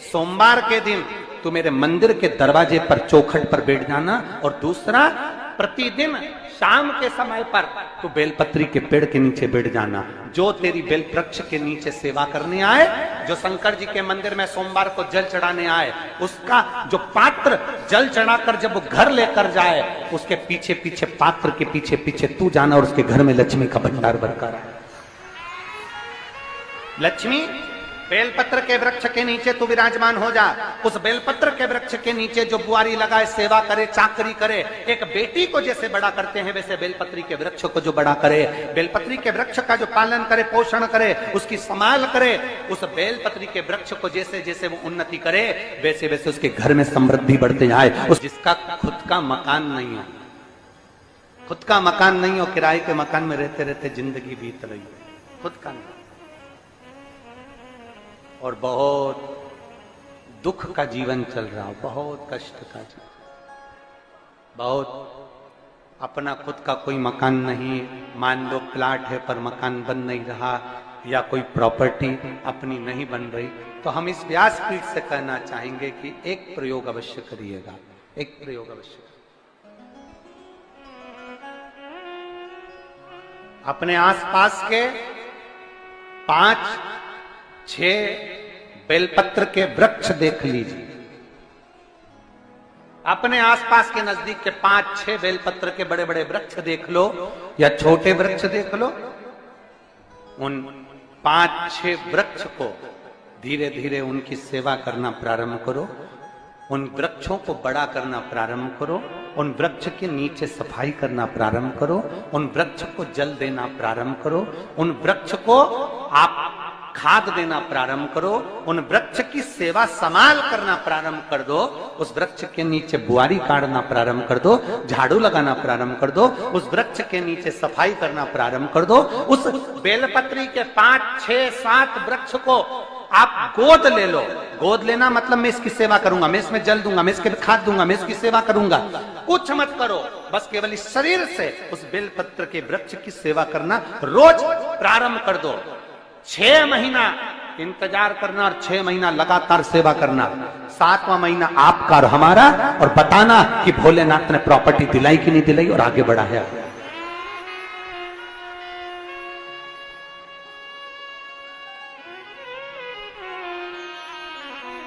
सोमवार के दिन तू मेरे मंदिर के दरवाजे पर चौखट पर बैठ जाना, और दूसरा प्रतिदिन शाम के समय पर तू बेलपत्री के पेड़ के नीचे बैठ जाना। जो तेरी बेल वृक्ष के नीचे सेवा करने आए, जो शंकर जी के मंदिर में सोमवार को जल चढ़ाने आए, उसका जो पात्र जल चढ़ाकर जब वो घर लेकर जाए, उसके पीछे पीछे पात्र के पीछे पीछे तू जाना, और उसके घर में लक्ष्मी का भंडार भरकर आए। लक्ष्मी बेलपत्र के वृक्ष के नीचे तू विराजमान हो जा। उस बेलपत्र के वृक्ष के नीचे जो बुआरी लगाए, सेवा करे, चाकरी करे, एक बेटी को जैसे बड़ा करते हैं वैसे बेलपत्री के वृक्ष को जो बड़ा करे, बेलपत्री के वृक्ष का जो पालन करे, पोषण करे, उसकी संभाल करे, उस बेलपत्री के वृक्ष को जैसे जैसे वो उन्नति करे, वैसे वैसे उसके घर में समृद्धि बढ़ते जाए। उस जिसका खुद का मकान नहीं हो, खुद का मकान नहीं हो, किराए के मकान में रहते रहते जिंदगी बीत रही है, खुद का नहीं, और बहुत दुख का जीवन चल रहा हो, बहुत कष्ट का जीवन, बहुत अपना खुद का कोई मकान नहीं, मान लो प्लाट है पर मकान बन नहीं रहा, या कोई प्रॉपर्टी अपनी नहीं बन रही, तो हम इस व्यासपीठ से कहना चाहेंगे कि एक प्रयोग अवश्य करिएगा, एक प्रयोग अवश्य। अपने आसपास के 5-6 बेलपत्र के वृक्ष देख लीजिए, अपने आसपास के नजदीक के 5-6 बेलपत्र के बड़े बड़े वृक्ष देख लो, या छोटे वृक्ष देख लो। उन 5-6 वृक्ष को धीरे धीरे उनकी सेवा करना प्रारंभ करो, उन वृक्षों को बड़ा करना प्रारंभ करो, उन वृक्ष के नीचे सफाई करना प्रारंभ करो, उन वृक्ष को जल देना प्रारंभ करो, उन वृक्ष को आप खाद देना प्रारंभ करो, उन वृक्ष की सेवा संभाल करना प्रारंभ कर दो, उस वृक्ष के नीचे बुआरी काटना प्रारंभ कर दो, झाड़ू लगाना प्रारंभ कर दो, उस वृक्ष के नीचे सफाई करना प्रारंभ कर दो। उस बेलपत्री के 5-6-7 वृक्ष को आप गोद ले लो। गोद लेना मतलब मैं इसकी सेवा करूंगा, मैं इसमें जल दूंगा, मैं इसके खाद दूंगा, मैं इसकी सेवा करूंगा, कुछ मत करो, बस केवल इस शरीर से उस बेलपत्र के वृक्ष की सेवा करना रोज प्रारंभ कर दो। 6 महीना इंतजार करना और 6 महीना लगातार सेवा करना, 7वां महीना आपका और हमारा, और बताना कि भोलेनाथ ने प्रॉपर्टी दिलाई कि नहीं दिलाई और आगे बढ़ा है।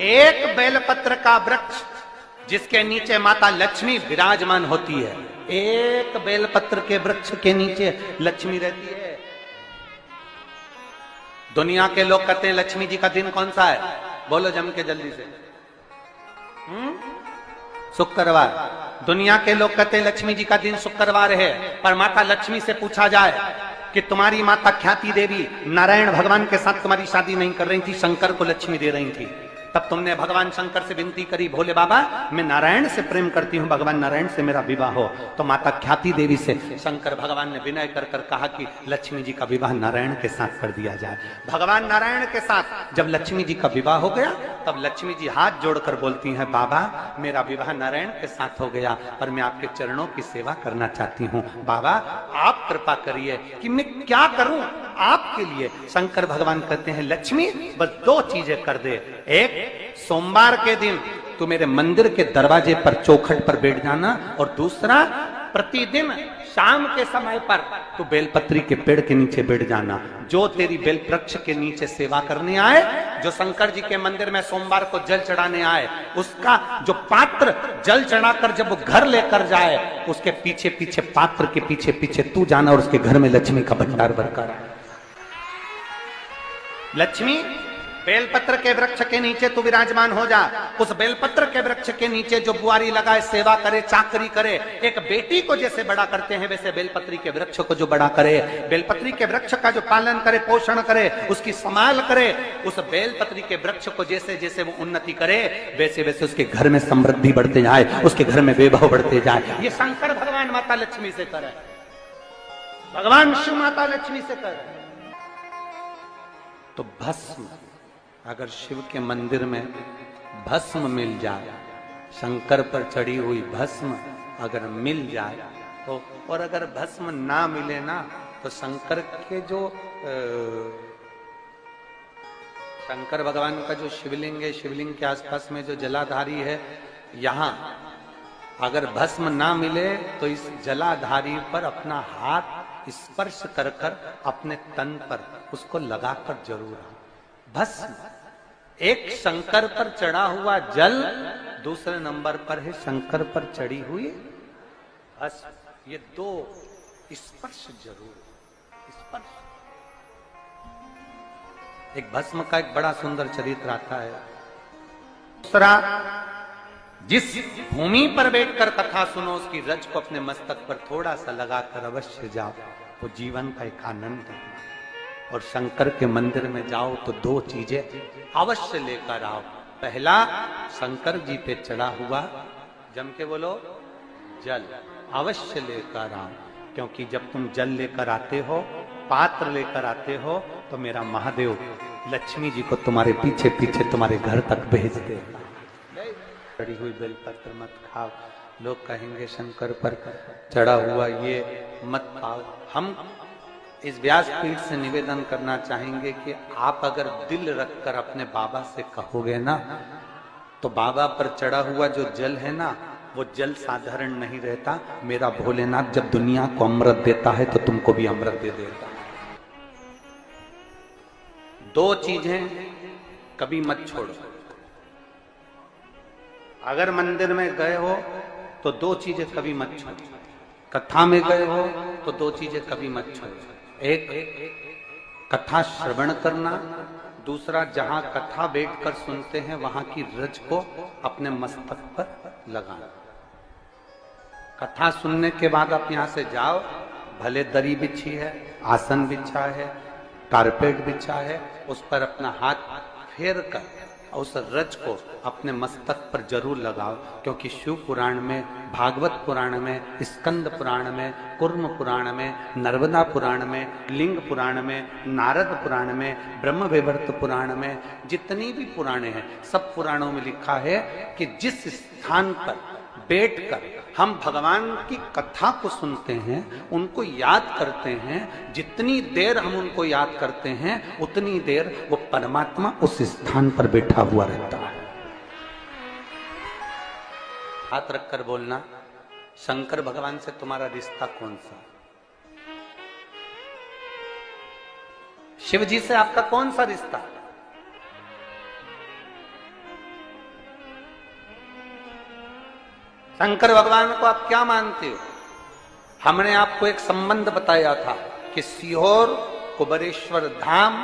एक बेलपत्र का वृक्ष जिसके नीचे माता लक्ष्मी विराजमान होती है, एक बेलपत्र के वृक्ष के नीचे लक्ष्मी रहती है। दुनिया के लोग कहते हैं लक्ष्मी जी का दिन कौन सा है, बोलो जम के जल्दी से। शुक्रवार। दुनिया के लोग कहते हैं लक्ष्मी जी का दिन शुक्रवार है, पर माता लक्ष्मी से पूछा जाए कि तुम्हारी माता ख्याति देवी नारायण भगवान के साथ तुम्हारी शादी नहीं कर रही थी, शंकर को लक्ष्मी दे रही थी, तब तुमने भगवान शंकर से विनती करी, भोले बाबा मैं नारायण से प्रेम करती हूँ, भगवान नारायण से मेरा विवाह हो। तो माता ख्याति देवी से शंकर भगवान ने विनय कर कर कहा कि लक्ष्मी जी का विवाह नारायण के साथ कर दिया जाए। भगवान नारायण के साथ जब लक्ष्मी जी का विवाह हो गया, तब लक्ष्मी जी हाथ जोड़कर बोलती हैं, बाबा मेरा विवाह नारायण के साथ हो गया, पर मैं आपके चरणों की सेवा करना चाहती हूँ, बाबा आप कृपा करिए कि मैं क्या करूं आपके लिए। शंकर भगवान कहते हैं, लक्ष्मी बस 2 चीजें कर दे, एक सोमवार के दिन तू मेरे मंदिर के दरवाजे पर चौखट पर बैठ जाना, और दूसरा प्रतिदिन शाम के समय पर तू बेलपत्री के पेड़ के नीचे बैठ जाना। जो तेरी बेल वृक्ष के नीचे सेवा करने आए, जो शंकर जी के मंदिर में सोमवार को जल चढ़ाने आए, उसका जो पात्र जल चढ़ाकर जब वो घर लेकर जाए, उसके पीछे पीछे पात्र के पीछे पीछे तू जाना, और उसके घर में लक्ष्मी का भंडार भरकर आए। लक्ष्मी बेलपत्र के वृक्ष के नीचे तू विराजमान हो जा। उस बेलपत्र के वृक्ष के नीचे जो बुआरी लगाए, सेवा करे, चाकरी करे, एक बेटी को जैसे बड़ा करते हैं वैसे बेलपत्री के वृक्ष को जो बड़ा करे, बेलपत्री के वृक्ष का जो पालन करे, पोषण करे, उसकी संभाल करे, उस बेलपत्री के वृक्ष को जैसे जैसे वो उन्नति करे, वैसे वैसे उसके घर में समृद्धि बढ़ते जाए, उसके घर में वैभव बढ़ते जाए। ये शंकर भगवान माता लक्ष्मी से करे, भगवान शिव माता लक्ष्मी से करे। तो भस्म, अगर शिव के मंदिर में भस्म मिल जाए, शंकर पर चढ़ी हुई भस्म अगर मिल जाए तो, और अगर भस्म ना मिले ना, तो शंकर के जो शंकर भगवान का जो शिवलिंग है, शिवलिंग के आसपास में जो जलाधारी है, यहां अगर भस्म ना मिले तो इस जलाधारी पर अपना हाथ स्पर्श कर कर अपने तन पर उसको लगाकर जरूर आओ। भस्म एक शंकर पर चढ़ा हुआ जल, दूसरे नंबर पर है शंकर पर चढ़ी हुई भस्म। ये दो स्पर्श जरूर, स्पर्श। एक भस्म का एक बड़ा सुंदर चरित्र आता है। दूसरा, जिस भूमि पर बैठकर कथा सुनो उसकी रज को अपने मस्तक पर थोड़ा सा लगाकर अवश्य जाओ, वो जीवन का एक आनंद है। और शंकर के मंदिर में जाओ तो दो चीजें अवश्य लेकर आओ। पहला, शंकर जी पे चढ़ा हुआ, जम के बोलो, जल अवश्य लेकर आओ। क्योंकि जब तुम जल लेकर आते हो, पात्र लेकर आते हो, तो मेरा महादेव लक्ष्मी जी को तुम्हारे पीछे पीछे तुम्हारे घर तक भेजते हैं। चढ़ी हुई बेलपत्र मत खाओ, लोग कहेंगे शंकर पर चढ़ा हुआ ये मत खाओ। हम इस व्यासपीठ से निवेदन करना चाहेंगे कि आप अगर दिल रखकर अपने बाबा से कहोगे ना, तो बाबा पर चढ़ा हुआ जो जल है ना, वो जल साधारण नहीं रहता। मेरा भोलेनाथ जब दुनिया को अमृत देता है तो तुमको भी अमृत दे देता है। दो चीजें कभी मत छोड़ो। अगर मंदिर में गए हो तो दो चीजें कभी मत छोड़ो। कथा में गए हो तो दो चीजें कभी मत छोड़ो। एक, कथा श्रवण करना। दूसरा, जहां कथा बैठकर सुनते हैं वहां की रज को अपने मस्तक पर लगाना। कथा सुनने के बाद आप यहां से जाओ, भले दरी बिछी है, आसन बिछा है, कारपेट बिछा है, उस पर अपना हाथ फेर कर उस रज को अपने मस्तक पर जरूर लगाओ। क्योंकि शिव पुराण में, भागवत पुराण में, स्कंद पुराण में, कुर्म पुराण में, नर्मदा पुराण में, लिंग पुराण में, नारद पुराण में, ब्रह्म वैवर्त पुराण में, जितनी भी पुराणे हैं, सब पुराणों में लिखा है कि जिस स्थान पर बैठकर हम भगवान की कथा को सुनते हैं, उनको याद करते हैं, जितनी देर हम उनको याद करते हैं उतनी देर वो परमात्मा उस स्थान पर बैठा हुआ रहता है। हाथ रखकर बोलना, शंकर भगवान से तुम्हारा रिश्ता कौन सा? शिव जी से आपका कौन सा रिश्ता? शंकर भगवान को आप क्या मानते हो? हमने आपको एक संबंध बताया था कि सीहोर कुबेरेश्वर धाम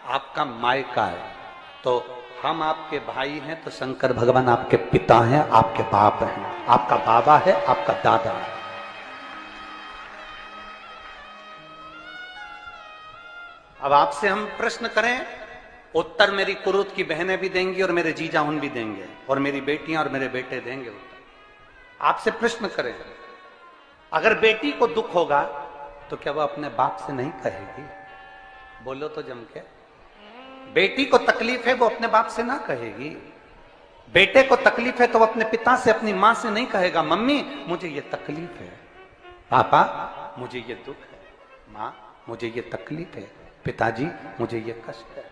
आपका मायका है, तो हम आपके भाई हैं, तो शंकर भगवान आपके पिता हैं, आपके बाप हैं, आपका बाबा है, आपका दादा है। अब आपसे हम प्रश्न करें, उत्तर मेरी कुरुत की बहनें भी देंगी और मेरे जीजा उन भी देंगे और मेरी बेटियां और मेरे बेटे देंगे उत्तर। आपसे प्रश्न करें, अगर बेटी को दुख होगा तो क्या वो अपने बाप से नहीं कहेगी? बोलो तो जम के। बेटी को तकलीफ है, वो अपने बाप से ना कहेगी। बेटे को तकलीफ है तो वो अपने पिता से, अपनी मां से नहीं कहेगा, मम्मी मुझे ये तकलीफ है, पापा मुझे ये दुख है, मां मुझे ये तकलीफ है, पिताजी मुझे ये कष्ट है।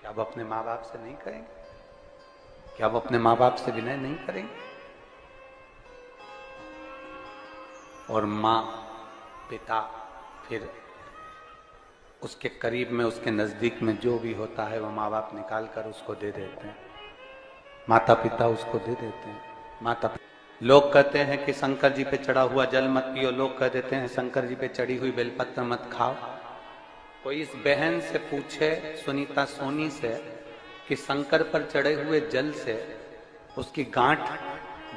क्या वो अपने माँ बाप से नहीं कहेंगे? क्या वो अपने माँ बाप से विनय नहीं करेंगे? और माँ, पिता, फिर उसके करीब में, उसके नजदीक में जो भी होता है वो माँ बाप निकाल कर उसको दे देते हैं, माता पिता उसको दे देते हैं। माता लोग कहते हैं कि शंकर जी पे चढ़ा हुआ जल मत पियो, लोग कह देते हैं शंकर जी पे चढ़ी हुई बेलपत्र मत खाओ। कोई इस बहन से पूछे, सुनीता सोनी से, कि शंकर पर चढ़े हुए जल से उसकी गांठ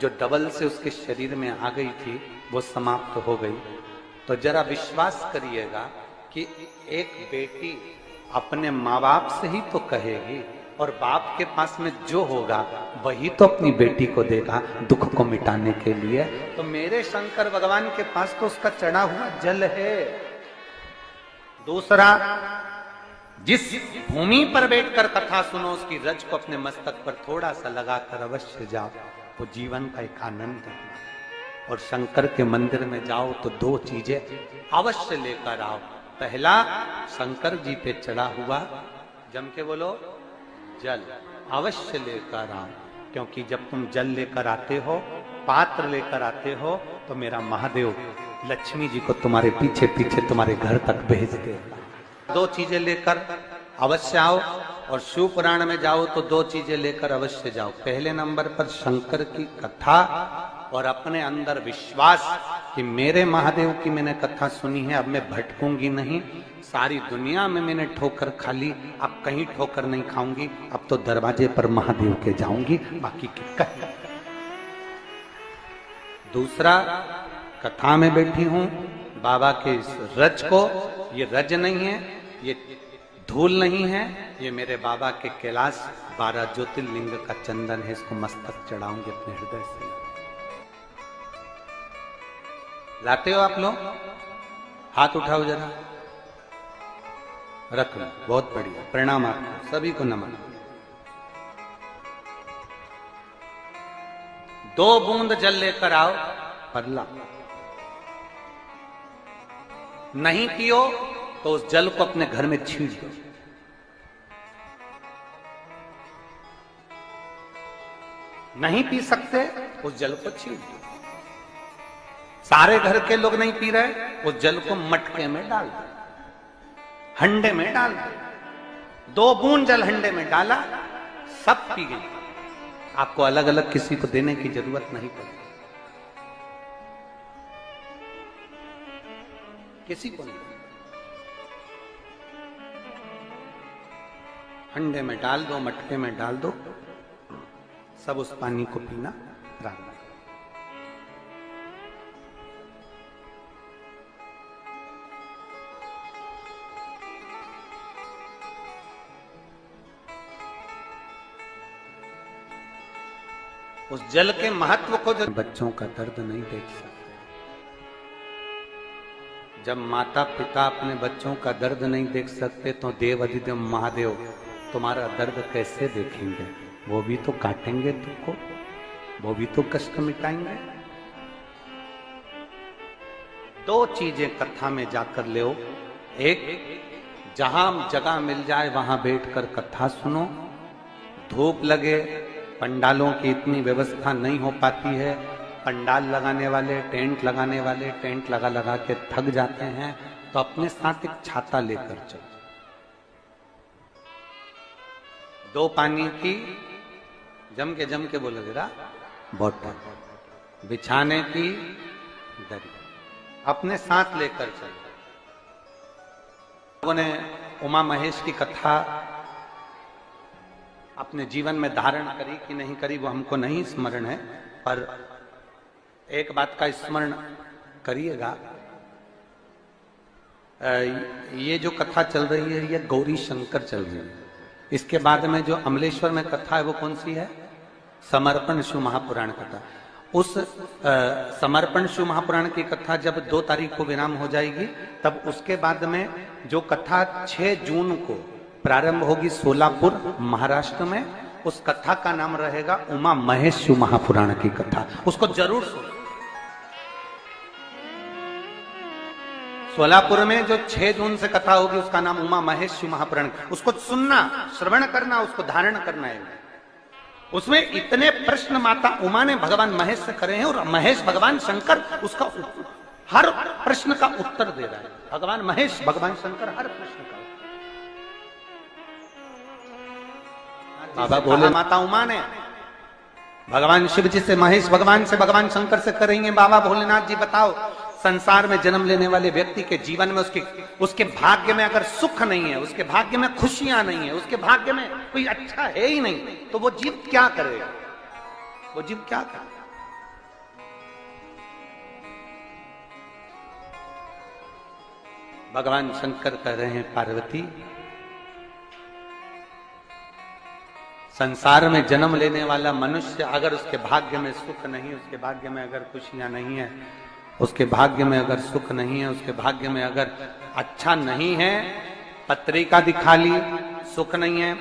जो डबल से उसके शरीर में आ गई थी वो समाप्त हो गई, तो जरा विश्वास करिएगा कि एक बेटी अपने माँ बाप से ही तो कहेगी, और बाप के पास में जो होगा वही तो अपनी बेटी को देगा दुख को मिटाने के लिए। तो मेरे शंकर भगवान के पास तो उसका चढ़ा हुआ जल है। दूसरा, जिस भूमि पर बैठकर कथा सुनो उसकी रज को अपने मस्तक पर थोड़ा सा लगाकर अवश्य जाओ, वो जीवन का एक आनंद है। और शंकर के मंदिर में जाओ तो दो चीजें अवश्य लेकर आओ। पहला, शंकर जी पे चढ़ा हुआ जम के बोलो, जल अवश्य लेकर आओ, क्योंकि जब तुम जल लेकर आते हो, पात्र लेकर आते हो, तो मेरा महादेव लक्ष्मी जी को तुम्हारे पीछे पीछे तुम्हारे घर तक भेज देगा। दो चीजें लेकर अवश्य आओ, और शिव पुराण में जाओ तो दो चीजें लेकर अवश्य जाओ। पहले नंबर पर शंकर की कथा और अपने अंदर विश्वास कि मेरे महादेव की मैंने कथा सुनी है, अब मैं भटकूंगी नहीं। सारी दुनिया में मैंने ठोकर खा ली, अब कहीं ठोकर नहीं खाऊंगी, अब तो दरवाजे पर महादेव के जाऊंगी, बाकी के कहीं। दूसरा, कथा में बैठी हूं बाबा के इस रज को, ये रज नहीं है, ये धूल नहीं है, ये मेरे बाबा के कैलाश 12 ज्योतिर्लिंग का चंदन है, इसको मस्तक चढ़ाऊंगी अपने हृदय से। लाते हो आप लोग? हाथ उठाओ जरा, रख लो, बहुत बढ़िया, प्रणाम आपको सभी को, नमन। 2 बूंद जल लेकर आओ, परला। नहीं पियो तो उस जल को अपने घर में छींट दो। नहीं पी सकते, उस जल को छींट दो। सारे घर के लोग नहीं पी रहे, उस जल को मटके में डाल दो, हंडे में डाल दो। 2 बूंद जल हंडे में डाला, सब पी गए। आपको अलग अलग किसी को देने की जरूरत नहीं पड़ती, किसी को नहीं। हंडे में डाल दो, मटके में डाल दो, सब उस पानी को पीना प्रारंभ। उस जल के महत्व को जो बच्चों का दर्द नहीं देख सकते, जब माता पिता अपने बच्चों का दर्द नहीं देख सकते, तो देव अधिदेव महादेव तुम्हारा दर्द कैसे देखेंगे? वो भी तो काटेंगे तुमको, वो भी तो कष्ट मिटाएंगे। 2 चीजें कथा में जाकर ले। एक, जहां जगह मिल जाए वहां बैठकर कथा सुनो। धूप लगे, पंडालों की इतनी व्यवस्था नहीं हो पाती है, पंडाल लगाने वाले, टेंट लगाने वाले टेंट लगा लगा के थक जाते हैं, तो अपने साथ एक छाता लेकर चलो। 2 पानी की जम के बोलो जरा, बोतल, बिछाने की दरी अपने साथ लेकर चलो। लोगों ने उमा महेश की कथा अपने जीवन में धारण करी कि नहीं करी वो हमको नहीं स्मरण है, पर एक बात का स्मरण करिएगा, ये जो कथा चल रही है ये गौरी शंकर चल रही है। इसके बाद में जो अमलेश्वर में कथा है वो कौन सी है? समर्पण शिव महापुराण कथा। उस समर्पण शिव महापुराण की कथा जब 2 तारीख को विराम हो जाएगी, तब उसके बाद में जो कथा 6 जून को प्रारंभ होगी सोलापुर महाराष्ट्र में, उस कथा का नाम रहेगा उमा महेश शिव महापुराण की कथा। उसको जरूर सुनो। सोलापुर में जो 6 जून से कथा होगी उसका नाम उमा महेश शिव महापुराण। उसको सुनना, श्रवण करना, उसको धारण करना है। उसमें इतने प्रश्न माता उमा ने भगवान महेश से करे हैं, और महेश भगवान शंकर उसका हर प्रश्न का उत्तर दे रहा है। भगवान महेश भगवान शंकर हर प्रश्न का। बाबा बोले माता उमा ने भगवान शिव जी से, महेश भगवान से, भगवान शंकर से करेंगे, बाबा भोलेनाथ जी बताओ, संसार में जन्म लेने वाले व्यक्ति के जीवन में उसके भाग्य में अगर सुख नहीं है, उसके भाग्य में खुशियां नहीं है, उसके भाग्य में कोई अच्छा है ही नहीं, तो वो जीव क्या करेगा? वो जीव क्या करेगा? भगवान शंकर कह रहे हैं, पार्वती, संसार में जन्म लेने वाला मनुष्य अगर उसके भाग्य में सुख नहीं, उसके भाग्य में अगर खुशियां नहीं है, उसके भाग्य में अगर सुख नहीं है, उसके भाग्य में अगर अच्छा नहीं है, पत्रिका दिखा ली सुख नहीं है,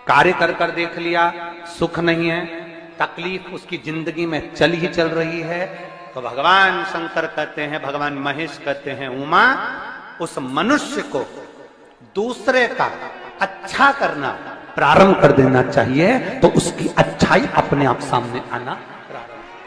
कार्य कर देख लिया सुख नहीं है, तकलीफ उसकी जिंदगी में चल ही चल रही है, तो भगवान शंकर कहते हैं, भगवान महेश कहते हैं, उमा, उस मनुष्य को दूसरे का अच्छा करना प्रारंभ कर देना चाहिए तो उसकी अच्छाई अपने आप सामने आना प्रारंभ